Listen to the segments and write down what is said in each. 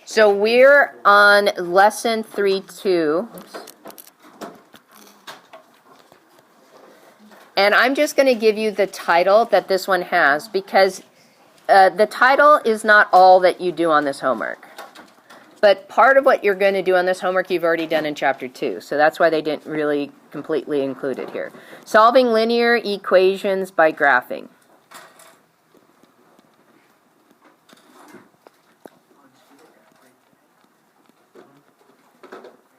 So we're on lesson 3.2. And I'm just going to give you the title that this one has because the title is not all that you do on this homework. But part of what you're going to do on this homework you've already done in chapter 2. So that's why they didn't really completely include it here. Solving linear equations by graphing.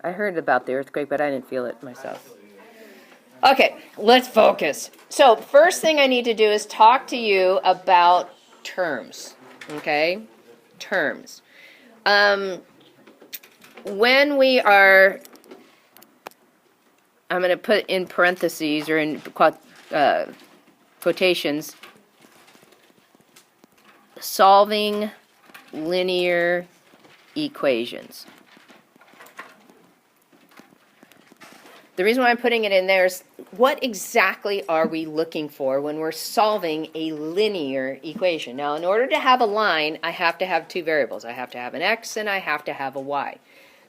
I heard about the earthquake, but I didn't feel it myself. Okay, let's focus. So first thing I need to do is talk to you about terms. Okay? Terms. When we are, I'm going to put in parentheses or in quotations, solving linear equations. The reason why I'm putting it in there is what exactly are we looking for when we're solving a linear equation? Now, in order to have a line, I have to have two variables. I have to have an x and I have to have a y.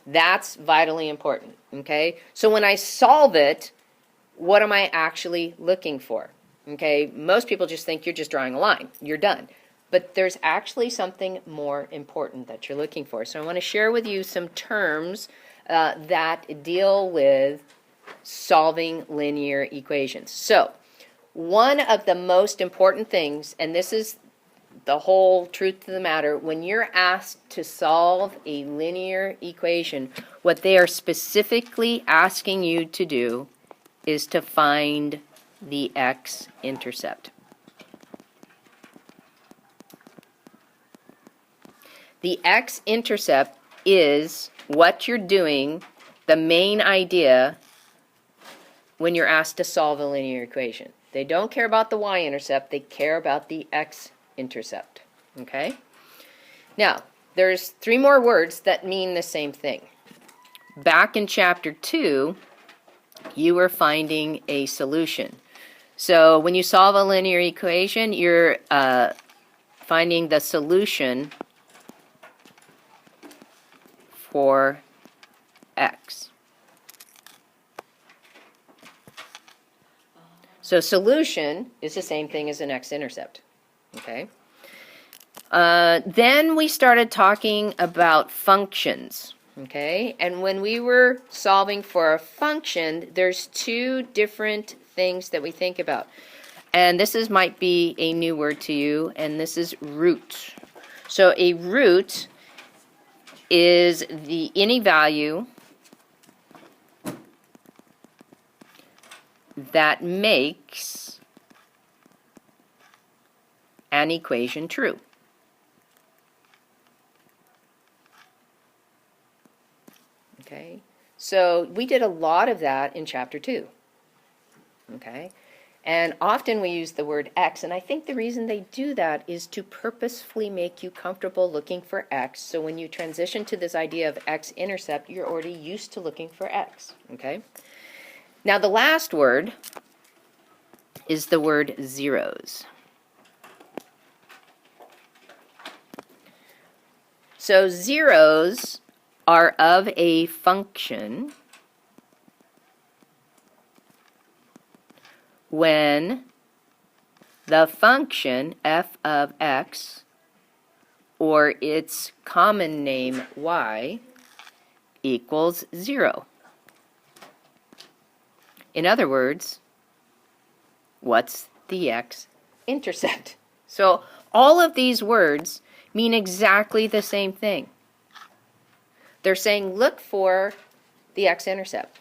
That's vitally important, okay? So when I solve it, what am I actually looking for? Okay, most people just think you're just drawing a line. You're done. But there's actually something more important that you're looking for. So I want to share with you some terms that deal with solving linear equations. So one of the most important things, and this is the whole truth of the matter, when you're asked to solve a linear equation, what they are specifically asking you to do is to find the x-intercept. The x-intercept is what you're doing, the main idea, when you're asked to solve a linear equation. They don't care about the y-intercept, they care about the x-intercept, okay? Now, there's three more words that mean the same thing. Back in chapter 2, you were finding a solution. So when you solve a linear equation, you're finding the solution for x. So solution is the same thing as an x-intercept, okay? Then we started talking about functions, okay? And when we were solving for a function, there's two different things that we think about. And this might be a new word to you, and this is root. So a root is any value that makes an equation true. Okay, so we did a lot of that in chapter 2. Okay, and often we use the word x, and I think the reason they do that is to purposefully make you comfortable looking for x, so when you transition to this idea of x-intercept, you're already used to looking for x. Okay. Now the last word is the word zeros. So zeros are of a function when the function f of x, or its common name y, equals 0. In other words, what's the x-intercept? So all of these words mean exactly the same thing. They're saying look for the x-intercept.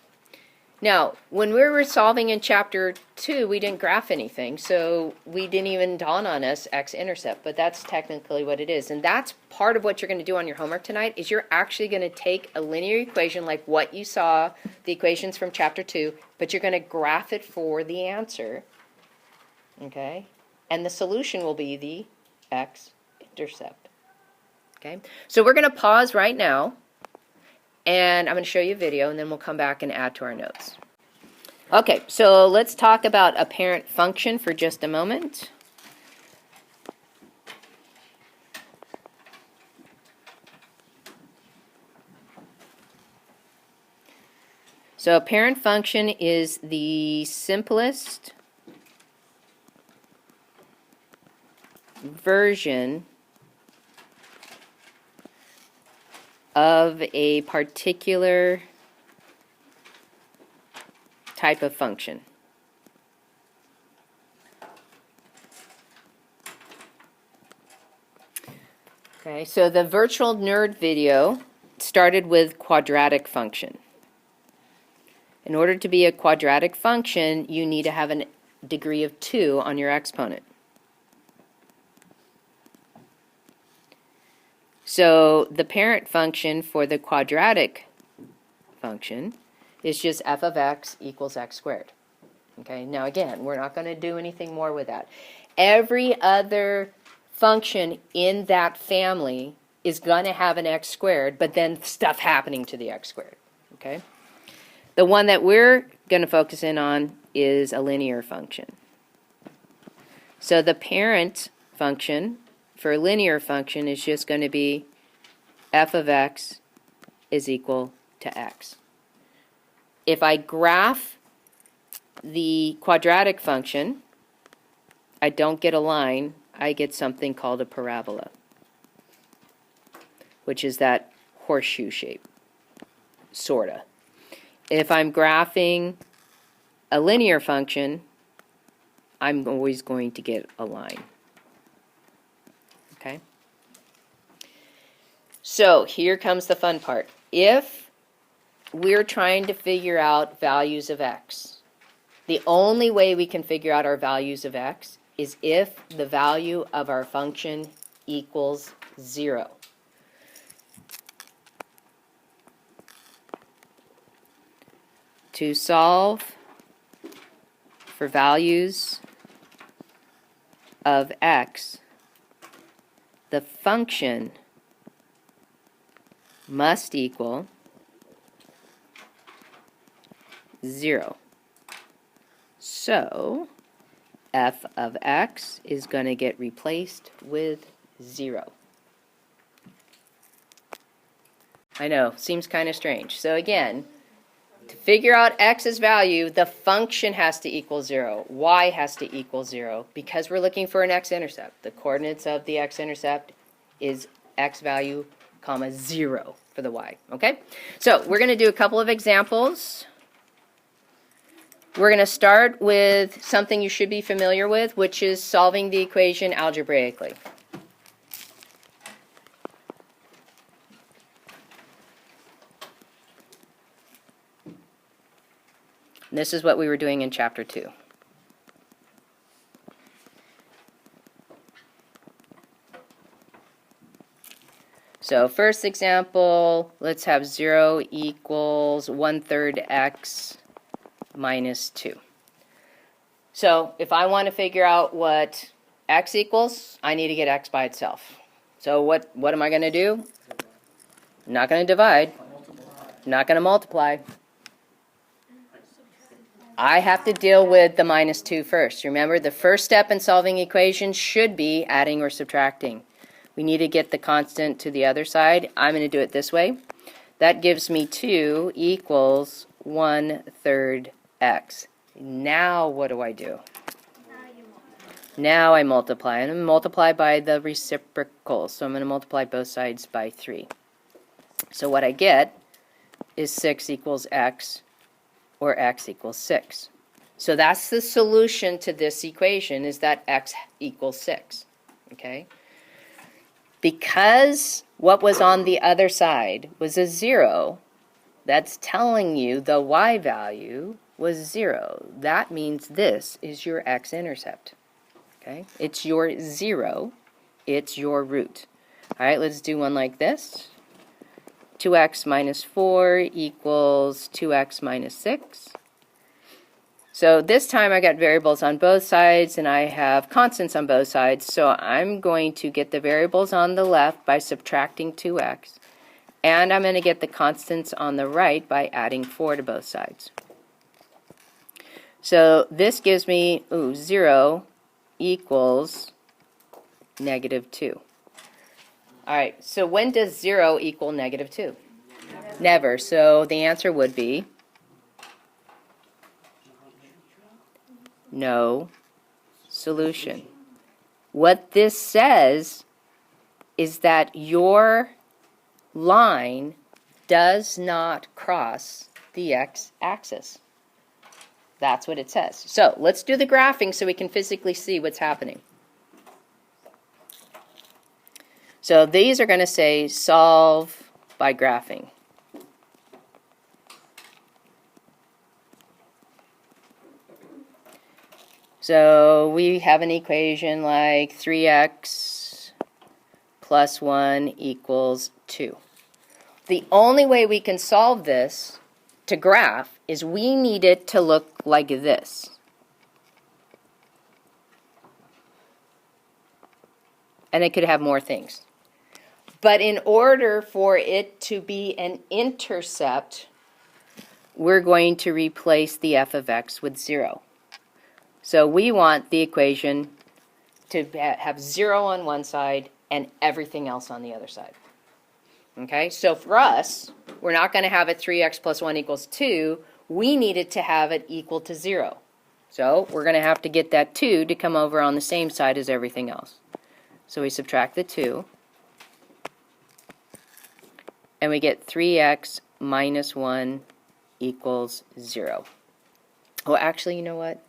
Now, when we were solving in chapter 2, we didn't graph anything, so we didn't even dawn on us x-intercept, but that's technically what it is. And that's part of what you're going to do on your homework tonight, is you're actually going to take a linear equation like what you saw, the equations from chapter 2, but you're going to graph it for the answer, okay? And the solution will be the x-intercept, okay? So we're going to pause right now, and I'm going to show you a video, and then we'll come back and add to our notes. Okay, so let's talk about a parent function for just a moment. So a parent function is the simplest version of a particular type of function. Okay, so the virtual nerd video started with quadratic function. In order to be a quadratic function, you need to have a degree of 2 on your exponent. So the parent function for the quadratic function is just f of x equals x squared. Okay, now again, we're not going to do anything more with that. Every other function in that family is going to have an x squared, but then stuff happening to the x squared. Okay? The one that we're going to focus in on is a linear function. So the parent function for a linear function is just going to be f of x is equal to x. If I graph the quadratic function, I don't get a line, I get something called a parabola, which is that horseshoe shape, sorta. If I'm graphing a linear function, I'm always going to get a line. Okay? So here comes the fun part. If we're trying to figure out values of x, the only way we can figure out our values of x is if the value of our function equals 0. To solve for values of x, the function must equal 0. So f of x is going to get replaced with 0. I know, seems kind of strange. So again, to figure out x's value, the function has to equal 0. Y has to equal 0 because we're looking for an x-intercept. The coordinates of the x-intercept is x value, comma 0 for the y. Okay? So we're going to do a couple of examples. We're going to start with something you should be familiar with, which is solving the equation algebraically. And this is what we were doing in Chapter 2. So first example, let's have 0 equals 1/3 x minus 2. So if I want to figure out what x equals, I need to get x by itself. So what am I going to do? I'm not going to divide. I'm not going to multiply. I have to deal with the minus 2 first. Remember, the first step in solving equations should be adding or subtracting. We need to get the constant to the other side. I'm going to do it this way. That gives me 2 equals 1/3 x. Now what do I do? Now I multiply. I'm going to multiply by the reciprocal. So I'm going to multiply both sides by 3. So what I get is 6 equals x, or x equals 6. So that's the solution to this equation, is that x equals 6. Okay? Because what was on the other side was a 0, that's telling you the y value was 0. That means this is your x-intercept. Okay? It's your 0. It's your root. All right, let's do one like this. 2x minus 4 equals 2x minus 6. So this time I got variables on both sides and I have constants on both sides. So I'm going to get the variables on the left by subtracting 2x. And I'm going to get the constants on the right by adding 4 to both sides. So this gives me 0 equals negative 2. All right, so when does 0 equal negative 2? Never. So the answer would be no solution. What this says is that your line does not cross the x-axis. That's what it says. So let's do the graphing so we can physically see what's happening. So these are going to say solve by graphing. So we have an equation like 3x plus 1 equals 2. The only way we can solve this to graph is we need it to look like this. And it could have more things. But in order for it to be an intercept, we're going to replace the f of x with 0. So we want the equation to have 0 on one side and everything else on the other side. Okay, so for us, we're not going to have it 3x plus 1 equals 2. We need it to have it equal to 0. So we're going to have to get that 2 to come over on the same side as everything else. So we subtract the 2. And we get 3x minus 1 equals 0. Oh, actually, you know what?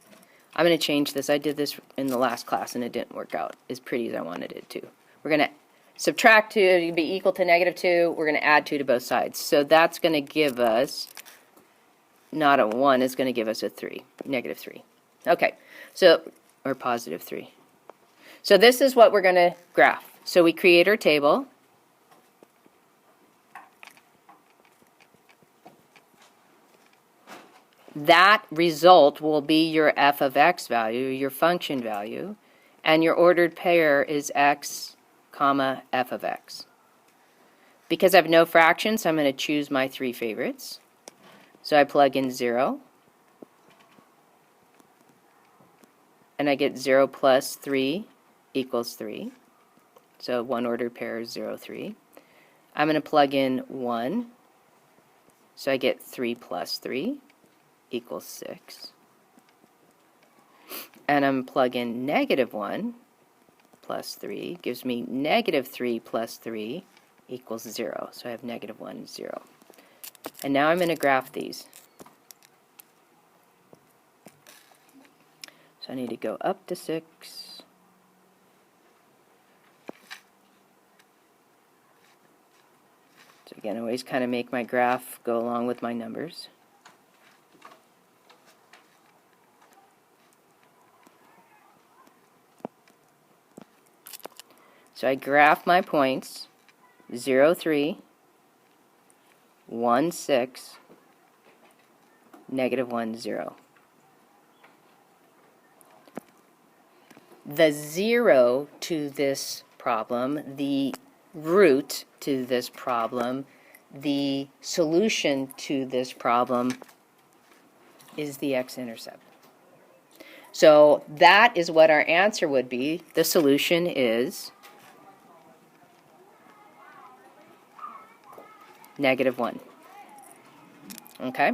I'm going to change this. I did this in the last class and it didn't work out as pretty as I wanted it to. We're going to subtract 2 to be equal to negative 2. We're going to add 2 to both sides. So that's going to give us, not a 1, it's going to give us a 3, negative 3. Okay, so, or positive 3. So this is what we're going to graph. So we create our table. That result will be your f of x value, your function value, and your ordered pair is x, comma, f of x. Because I have no fractions, I'm going to choose my 3 favorites. So I plug in 0, and I get 0 plus 3 equals 3. So one ordered pair is 0, 3. I'm going to plug in 1, so I get 3 plus 3 equals 6. And I'm going to plug in negative 1 plus 3 gives me negative 3 plus 3 equals 0. So I have negative 1, 0. And now I'm going to graph these. So I need to go up to 6. So again, I always kind of make my graph go along with my numbers. So I graph my points, 0, 3, 1, 6, negative 1, 0. The 0 to this problem, the root to this problem, the solution to this problem is the x-intercept. So that is what our answer would be. The solution is negative 1. Okay?